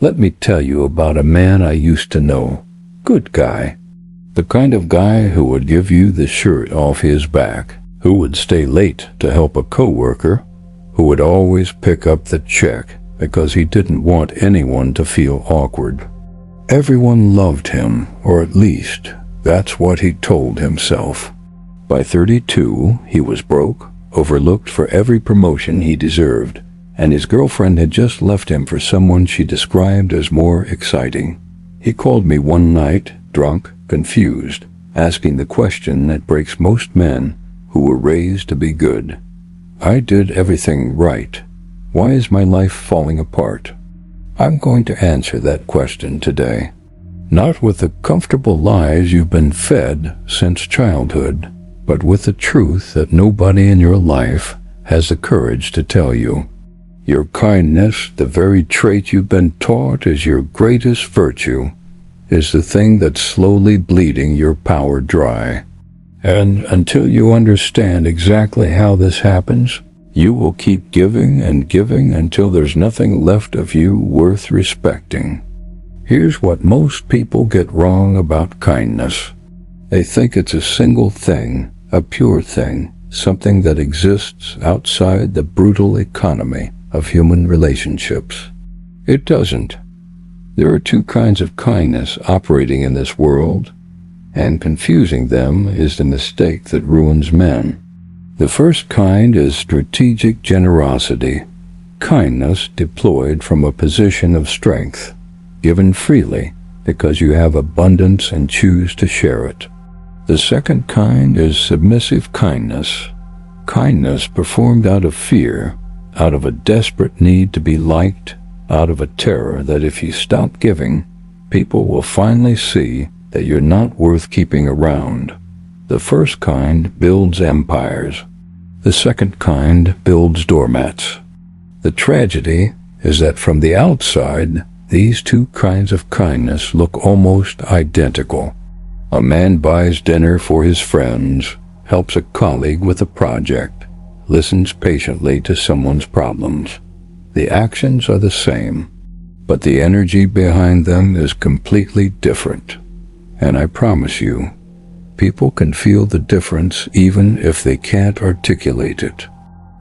Let me tell you about a man I used to know. Good guy. The kind of guy who would give you the shirt off his back, who would stay late to help a coworker, who would always pick up the check because he didn't want anyone to feel awkward. Everyone loved him, or at least that's what he told himself. By 32, he was broke, overlooked for every promotion he deserved, and his girlfriend had just left him for someone she described as more exciting. He called me one night, drunk, confused, asking the question that breaks most men who were raised to be good. I did everything right. Why is my life falling apart? I'm going to answer that question today. Not with the comfortable lies you've been fed since childhood, but with the truth that nobody in your life has the courage to tell you. Your kindness, the very trait you've been taught is your greatest virtue, is the thing that's slowly bleeding your power dry. And until you understand exactly how this happens, you will keep giving and giving until there's nothing left of you worth respecting. Here's what most people get wrong about kindness. They think it's a single thing, a pure thing, something that exists outside the brutal economy of human relationships. It doesn't. There are two kinds of kindness operating in this world, and confusing them is the mistake that ruins men. The first kind is strategic generosity, kindness deployed from a position of strength, given freely because you have abundance and choose to share it. The second kind is submissive kindness, kindness performed out of fear, out of a desperate need to be liked, out of a terror that if you stop giving, people will finally see that you're not worth keeping around. The first kind builds empires. The second kind builds doormats. The tragedy is that from the outside, these two kinds of kindness look almost identical. A man buys dinner for his friends, helps a colleague with a project, listens patiently to someone's problems. The actions are the same, but the energy behind them is completely different. And I promise you, people can feel the difference even if they can't articulate it.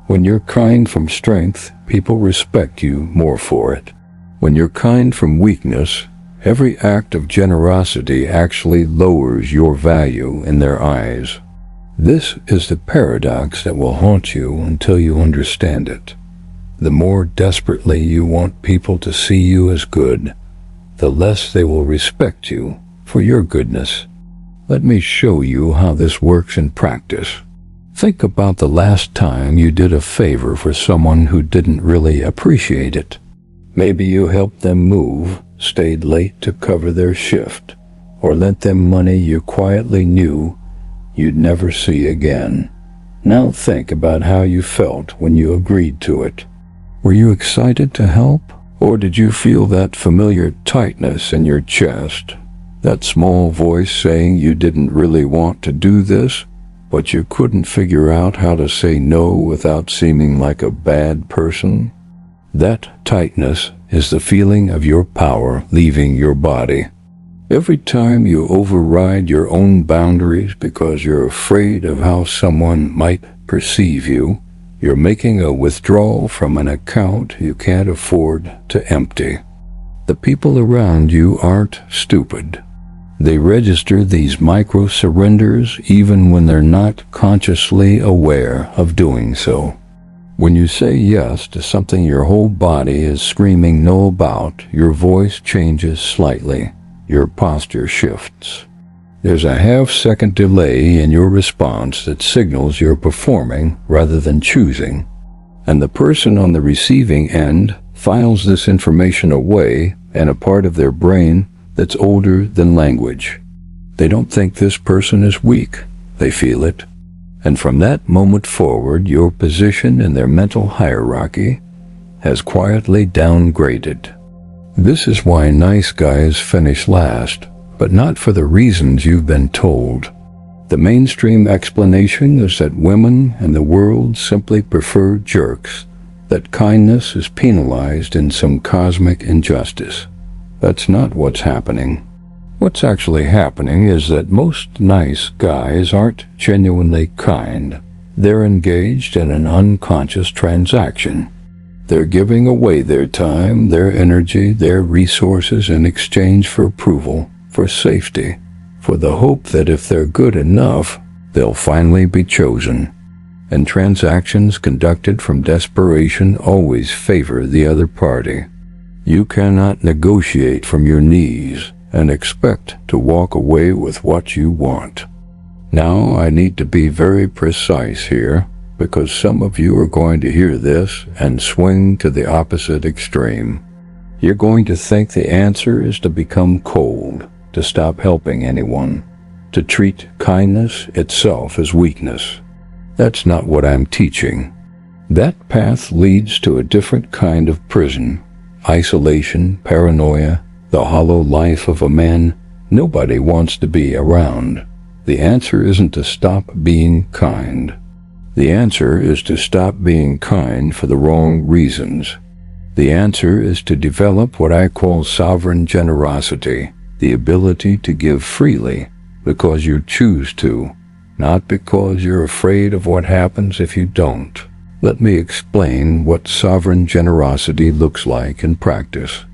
When you're kind from strength, people respect you more for it. When you're kind from weakness, every act of generosity actually lowers your value in their eyes. This is the paradox that will haunt you until you understand it. The more desperately you want people to see you as good, the less they will respect you for your goodness. Let me show you how this works in practice. Think about the last time you did a favor for someone who didn't really appreciate it. Maybe you helped them move, stayed late to cover their shift, or lent them money you quietly knew you'd never see again. Now think about how you felt when you agreed to it. Were you excited to help, or did you feel that familiar tightness in your chest? That small voice saying you didn't really want to do this, but you couldn't figure out how to say no without seeming like a bad person? That tightness is the feeling of your power leaving your body. Every time you override your own boundaries because you're afraid of how someone might perceive you, you're making a withdrawal from an account you can't afford to empty. The people around you aren't stupid. They register these micro-surrenders even when they're not consciously aware of doing so. When you say yes to something your whole body is screaming no about, your voice changes slightly. Your posture shifts. There's a half-second delay in your response that signals you're performing rather than choosing. And the person on the receiving end files this information away in a part of their brain that's older than language. They don't think this person is weak. They feel it. And from that moment forward, your position in their mental hierarchy has quietly downgraded. This is why nice guys finish last, but not for the reasons you've been told. The mainstream explanation is that women and the world simply prefer jerks, that kindness is penalized in some cosmic injustice. That's not what's happening. What's actually happening is that most nice guys aren't genuinely kind. They're engaged in an unconscious transaction. They're giving away their time, their energy, their resources in exchange for approval, for safety, for the hope that if they're good enough, they'll finally be chosen. And transactions conducted from desperation always favor the other party. You cannot negotiate from your knees and expect to walk away with what you want. Now, I need to be very precise here, because some of you are going to hear this and swing to the opposite extreme. You're going to think the answer is to become cold, to stop helping anyone, to treat kindness itself as weakness. That's not what I'm teaching. That path leads to a different kind of prison. Isolation, paranoia, the hollow life of a man nobody wants to be around. The answer isn't to stop being kind. The answer is to stop being kind for the wrong reasons. The answer is to develop what I call sovereign generosity, the ability to give freely because you choose to, not because you're afraid of what happens if you don't. Let me explain what sovereign generosity looks like in practice.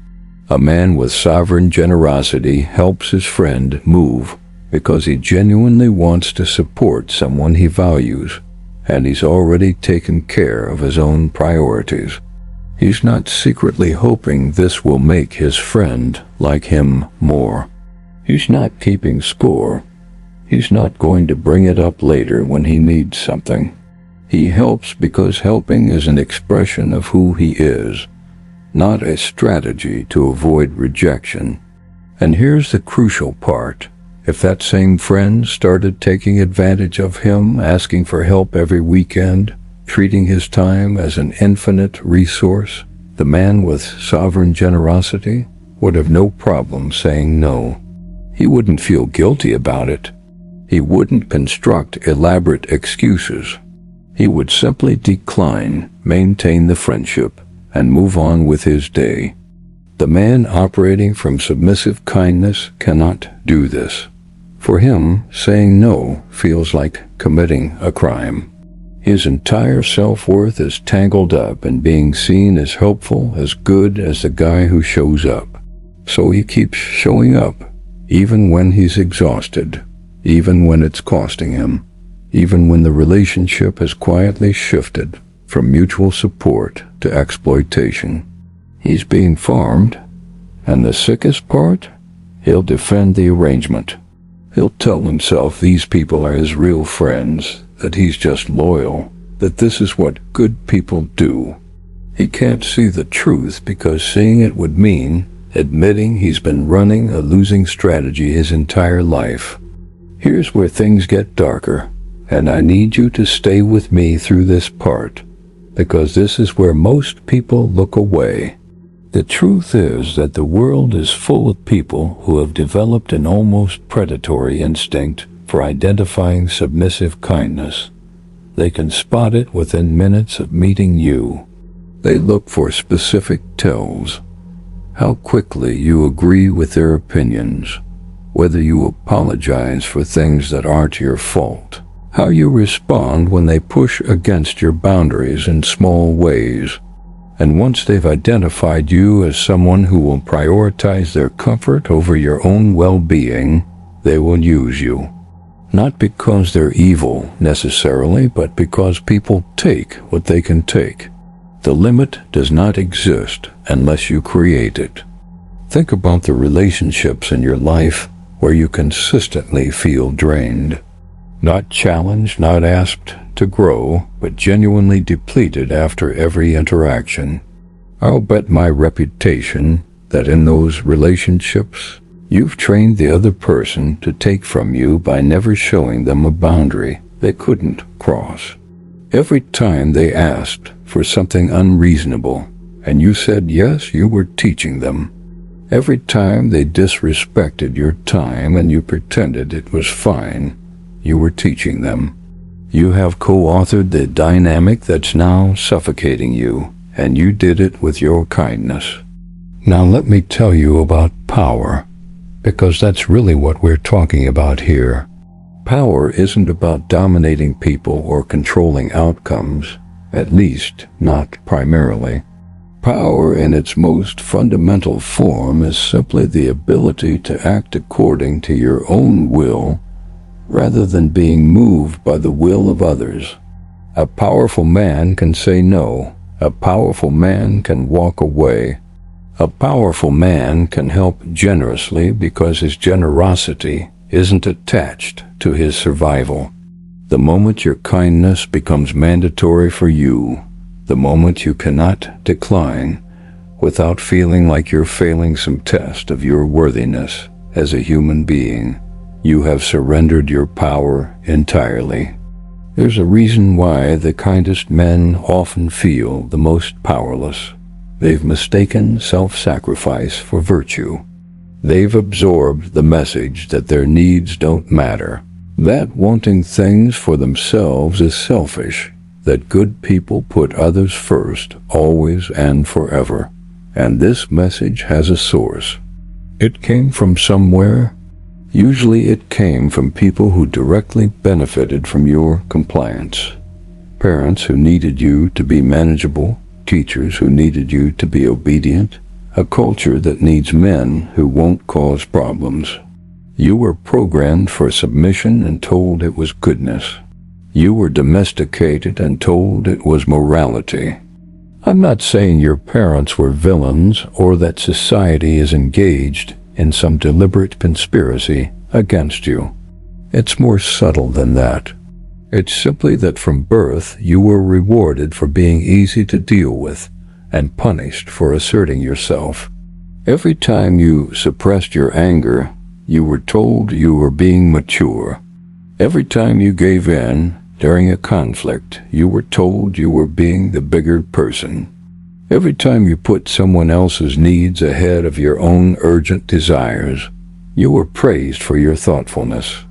A man with sovereign generosity helps his friend move because he genuinely wants to support someone he values, and he's already taken care of his own priorities. He's not secretly hoping this will make his friend like him more. He's not keeping score. He's not going to bring it up later when he needs something. He helps because helping is an expression of who he is, not a strategy to avoid rejection. And here's the crucial part. If that same friend started taking advantage of him, asking for help every weekend, treating his time as an infinite resource, the man with sovereign generosity would have no problem saying no. He wouldn't feel guilty about it. He wouldn't construct elaborate excuses. He would simply decline, maintain the friendship, and move on with his day. The man operating from submissive kindness cannot do this. For him, saying no feels like committing a crime. His entire self-worth is tangled up in being seen as helpful, as good as the guy who shows up. So he keeps showing up, even when he's exhausted, even when it's costing him, even when the relationship has quietly shifted from mutual support to exploitation. He's being farmed, and the sickest part, he'll defend the arrangement. He'll tell himself these people are his real friends, that he's just loyal, that this is what good people do. He can't see the truth because seeing it would mean admitting he's been running a losing strategy his entire life. Here's where things get darker, and I need you to stay with me through this part, because this is where most people look away. The truth is that the world is full of people who have developed an almost predatory instinct for identifying submissive kindness. They can spot it within minutes of meeting you. They look for specific tells. How quickly you agree with their opinions, whether you apologize for things that aren't your fault, how you respond when they push against your boundaries in small ways. And once they've identified you as someone who will prioritize their comfort over your own well-being, they will use you. Not because they're evil necessarily, but because people take what they can take. The limit does not exist unless you create it. Think about the relationships in your life where you consistently feel drained. Not challenged, not asked to grow, but genuinely depleted after every interaction. I'll bet my reputation that in those relationships, you've trained the other person to take from you by never showing them a boundary they couldn't cross. Every time they asked for something unreasonable, and you said yes, you were teaching them. Every time they disrespected your time and you pretended it was fine, you were teaching them. You have co-authored the dynamic that's now suffocating you, and you did it with your kindness. Now let me tell you about power, because that's really what we're talking about here. Power isn't about dominating people or controlling outcomes, at least not primarily. Power in its most fundamental form is simply the ability to act according to your own will rather than being moved by the will of others. A powerful man can say no. A powerful man can walk away. A powerful man can help generously because his generosity isn't attached to his survival. The moment your kindness becomes mandatory for you, the moment you cannot decline without feeling like you're failing some test of your worthiness as a human being, you have surrendered your power entirely. There's a reason why the kindest men often feel the most powerless. They've mistaken self-sacrifice for virtue. They've absorbed the message that their needs don't matter, that wanting things for themselves is selfish, that good people put others first, always and forever. And this message has a source. It came from somewhere. Usually it came from people who directly benefited from your compliance. Parents who needed you to be manageable, teachers who needed you to be obedient, a culture that needs men who won't cause problems. You were programmed for submission and told it was goodness. You were domesticated and told it was morality. I'm not saying your parents were villains or that society is engaged in some deliberate conspiracy against you. It's more subtle than that. It's simply that from birth you were rewarded for being easy to deal with and punished for asserting yourself. Every time you suppressed your anger, you were told you were being mature. Every time you gave in during a conflict, you were told you were being the bigger person. Every time you put someone else's needs ahead of your own urgent desires, you were praised for your thoughtfulness.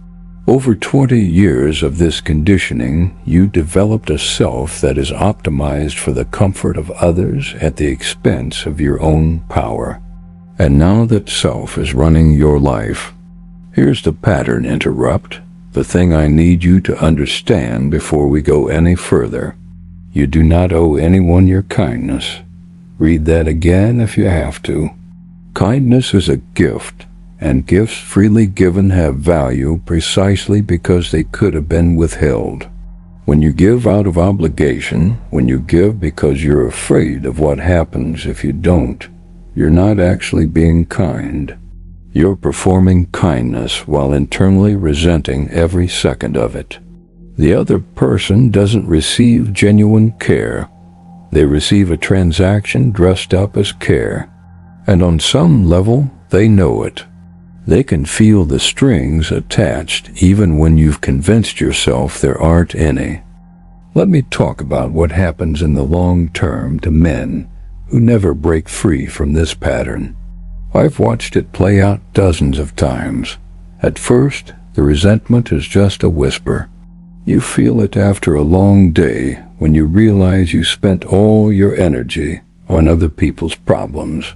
Over 20 years of this conditioning, you developed a self that is optimized for the comfort of others at the expense of your own power. And now that self is running your life, here's the pattern interrupt, the thing I need you to understand before we go any further. You do not owe anyone your kindness. Read that again if you have to. Kindness is a gift, and gifts freely given have value precisely because they could have been withheld. When you give out of obligation, when you give because you're afraid of what happens if you don't, you're not actually being kind. You're performing kindness while internally resenting every second of it. The other person doesn't receive genuine care. They receive a transaction dressed up as care. And on some level, they know it. They can feel the strings attached even when you've convinced yourself there aren't any. Let me talk about what happens in the long term to men who never break free from this pattern. I've watched it play out dozens of times. At first, the resentment is just a whisper. You feel it after a long day when you realize you spent all your energy on other people's problems.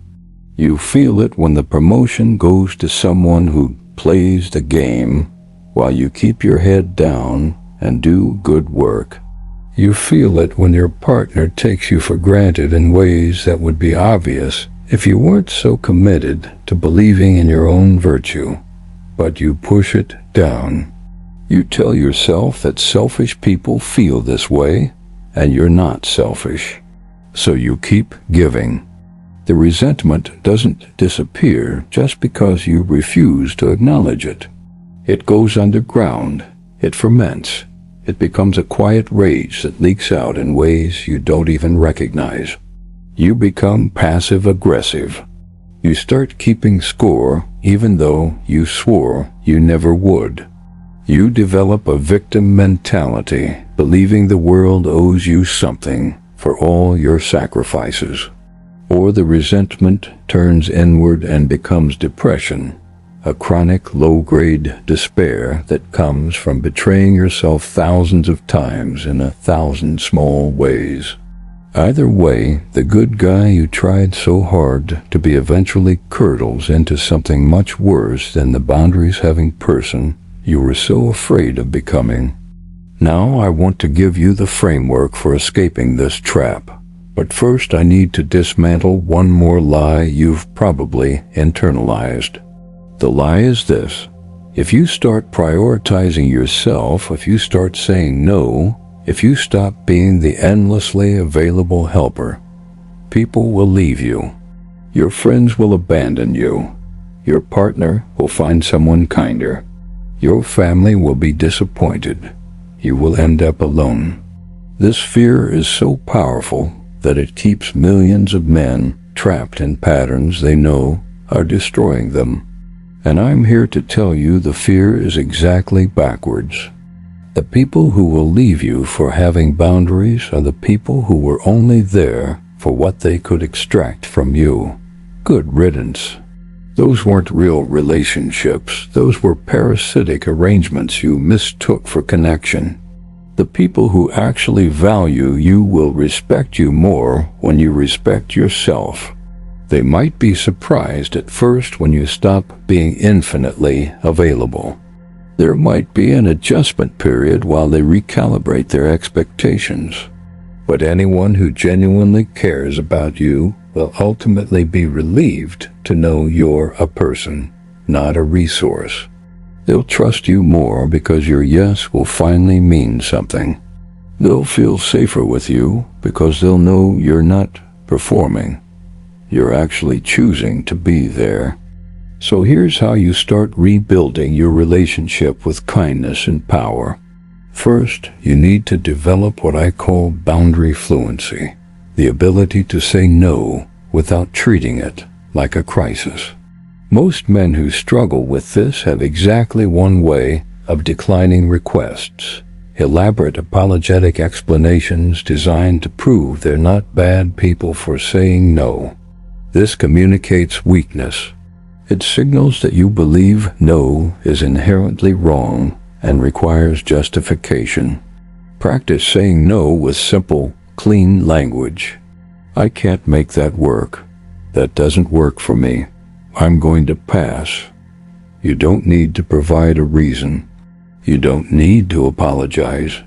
You feel it when the promotion goes to someone who plays the game while you keep your head down and do good work. You feel it when your partner takes you for granted in ways that would be obvious if you weren't so committed to believing in your own virtue, but you push it down. You tell yourself that selfish people feel this way, and you're not selfish. So you keep giving. The resentment doesn't disappear just because you refuse to acknowledge it. It goes underground. It ferments. It becomes a quiet rage that leaks out in ways you don't even recognize. You become passive-aggressive. You start keeping score even though you swore you never would. You develop a victim mentality, believing the world owes you something for all your sacrifices. Or the resentment turns inward and becomes depression, a chronic low-grade despair that comes from betraying yourself thousands of times in 1,000 small ways. Either way, the good guy you tried so hard to be eventually curdles into something much worse than the boundaries-having person you were so afraid of becoming. Now I want to give you the framework for escaping this trap. But first I need to dismantle one more lie you've probably internalized. The lie is this: if you start prioritizing yourself, if you start saying no, if you stop being the endlessly available helper, people will leave you. Your friends will abandon you. Your partner will find someone kinder. Your family will be disappointed. You will end up alone. This fear is so powerful that it keeps millions of men trapped in patterns they know are destroying them. And I'm here to tell you the fear is exactly backwards. The people who will leave you for having boundaries are the people who were only there for what they could extract from you. Good riddance. Those weren't real relationships. Those were parasitic arrangements you mistook for connection. The people who actually value you will respect you more when you respect yourself. They might be surprised at first when you stop being infinitely available. There might be an adjustment period while they recalibrate their expectations. But anyone who genuinely cares about you will ultimately be relieved to know you're a person, not a resource. They'll trust you more because your yes will finally mean something. They'll feel safer with you because they'll know you're not performing. You're actually choosing to be there. So here's how you start rebuilding your relationship with kindness and power. First, you need to develop what I call boundary fluency, the ability to say no without treating it like a crisis. Most men who struggle with this have exactly one way of declining requests: elaborate apologetic explanations designed to prove they're not bad people for saying no. This communicates weakness. It signals that you believe no is inherently wrong and requires justification. Practice saying no with simple, clean language. I can't make that work. That doesn't work for me. I'm going to pass. You don't need to provide a reason. You don't need to apologize.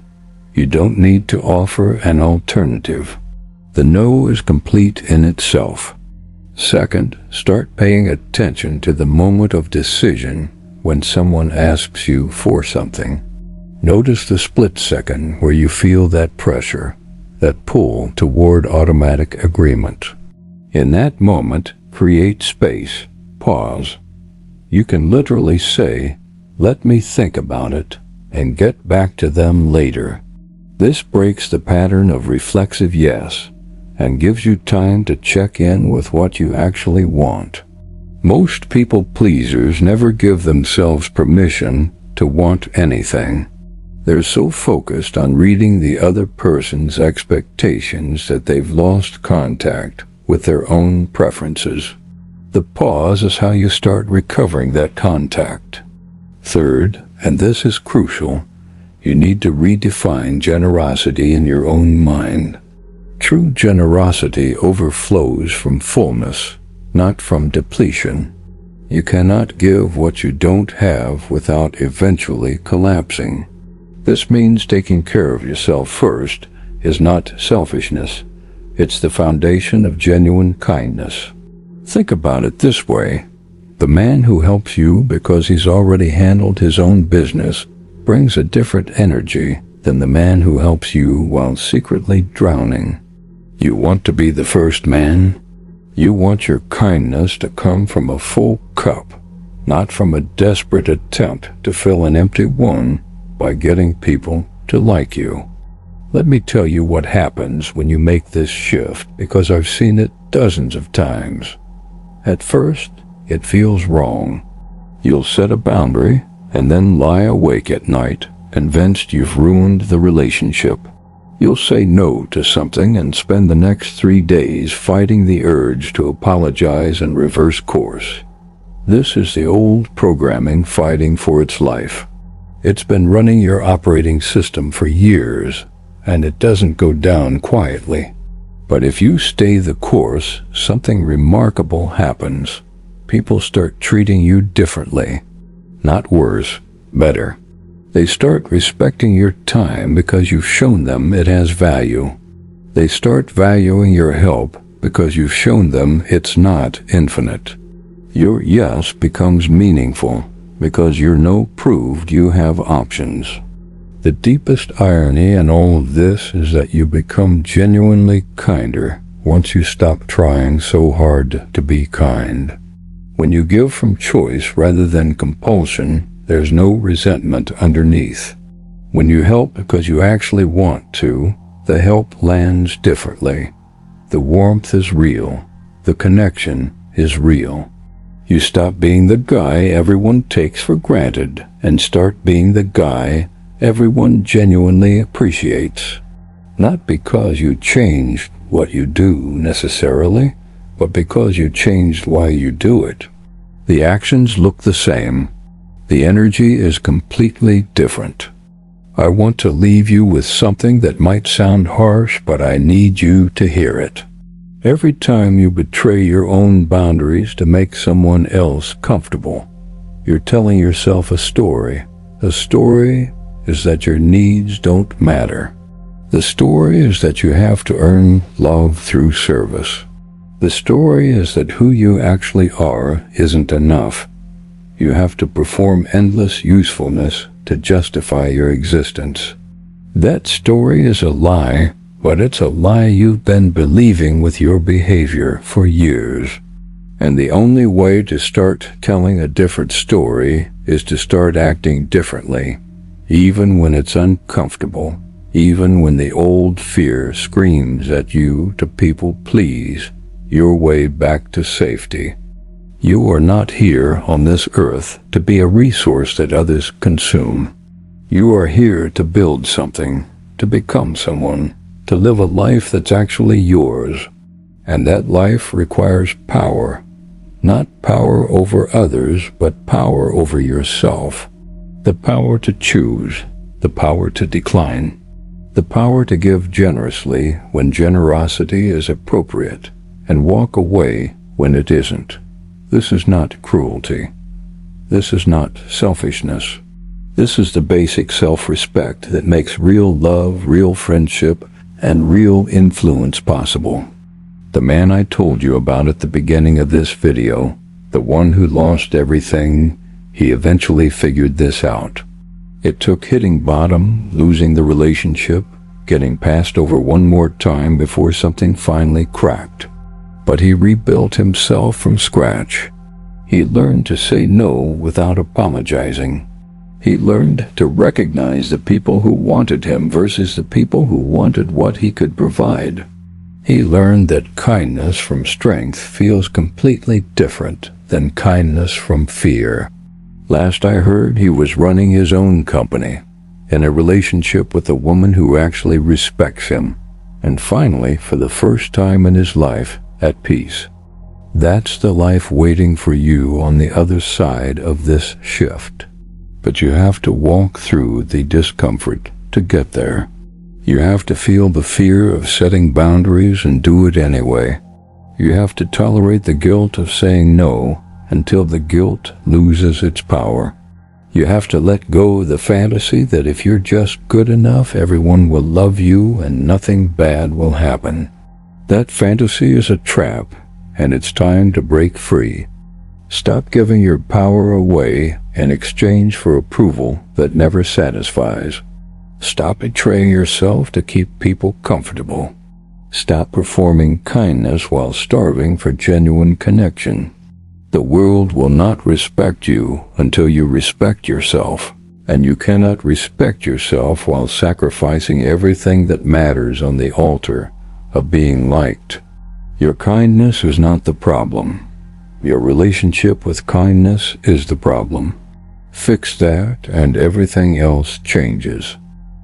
You don't need to offer an alternative. The no is complete in itself. Second, start paying attention to the moment of decision when someone asks you for something. Notice the split second where you feel that pressure, that pull toward automatic agreement. In that moment, create space. Pause. You can literally say, "Let me think about it," and get back to them later. This breaks the pattern of reflexive yes and gives you time to check in with what you actually want. Most people pleasers never give themselves permission to want anything. They're so focused on reading the other person's expectations that they've lost contact with their own preferences. The pause is how you start recovering that contact. Third, and this is crucial, you need to redefine generosity in your own mind. True generosity overflows from fullness, not from depletion. You cannot give what you don't have without eventually collapsing. This means taking care of yourself first is not selfishness. It's the foundation of genuine kindness. Think about it this way. The man who helps you because he's already handled his own business brings a different energy than the man who helps you while secretly drowning. You want to be the first man? You want your kindness to come from a full cup, not from a desperate attempt to fill an empty one by getting people to like you. Let me tell you what happens when you make this shift, because I've seen it dozens of times. At first, it feels wrong. You'll set a boundary and then lie awake at night, convinced you've ruined the relationship. You'll say no to something and spend the next 3 days fighting the urge to apologize and reverse course. This is the old programming fighting for its life. It's been running your operating system for years, and it doesn't go down quietly. But if you stay the course, something remarkable happens. People start treating you differently. Not worse, better. They start respecting your time because you've shown them it has value. They start valuing your help because you've shown them it's not infinite. Your yes becomes meaningful because your no proved you have options. The deepest irony in all of this is that you become genuinely kinder once you stop trying so hard to be kind. When you give from choice rather than compulsion, there's no resentment underneath. When you help because you actually want to, the help lands differently. The warmth is real. The connection is real. You stop being the guy everyone takes for granted and start being the guy everyone genuinely appreciates. Not because you changed what you do necessarily, but because you changed why you do it. The actions look the same. The energy is completely different. I want to leave you with something that might sound harsh, but I need you to hear it. Every time you betray your own boundaries to make someone else comfortable, you're telling yourself a story. The story is that your needs don't matter. The story is that you have to earn love through service. The story is that who you actually are isn't enough. You have to perform endless usefulness to justify your existence. That story is a lie, but it's a lie you've been believing with your behavior for years. And the only way to start telling a different story is to start acting differently. Even when it's uncomfortable, even when the old fear screams at you to people please your way back to safety. You are not here on this earth to be a resource that others consume. You are here to build something, to become someone, to live a life that's actually yours. And that life requires power. Not power over others, but power over yourself. The power to choose, the power to decline, the power to give generously when generosity is appropriate, and walk away when it isn't. This is not cruelty. This is not selfishness. This is the basic self-respect that makes real love, real friendship, and real influence possible. The man I told you about at the beginning of this video, the one who lost everything, he eventually figured this out. It took hitting bottom, losing the relationship, getting passed over one more time before something finally cracked. But he rebuilt himself from scratch. He learned to say no without apologizing. He learned to recognize the people who wanted him versus the people who wanted what he could provide. He learned that kindness from strength feels completely different than kindness from fear. Last I heard, he was running his own company, in a relationship with a woman who actually respects him, and finally, for the first time in his life, at peace. That's the life waiting for you on the other side of this shift. But you have to walk through the discomfort to get there. You have to feel the fear of setting boundaries and do it anyway. You have to tolerate the guilt of saying no until the guilt loses its power. You have to let go of the fantasy that if you're just good enough, everyone will love you and nothing bad will happen. That fantasy is a trap, and it's time to break free. Stop giving your power away in exchange for approval that never satisfies. Stop betraying yourself to keep people comfortable. Stop performing kindness while starving for genuine connection. The world will not respect you until you respect yourself, and you cannot respect yourself while sacrificing everything that matters on the altar of being liked. Your kindness is not the problem. Your relationship with kindness is the problem. Fix that and everything else changes.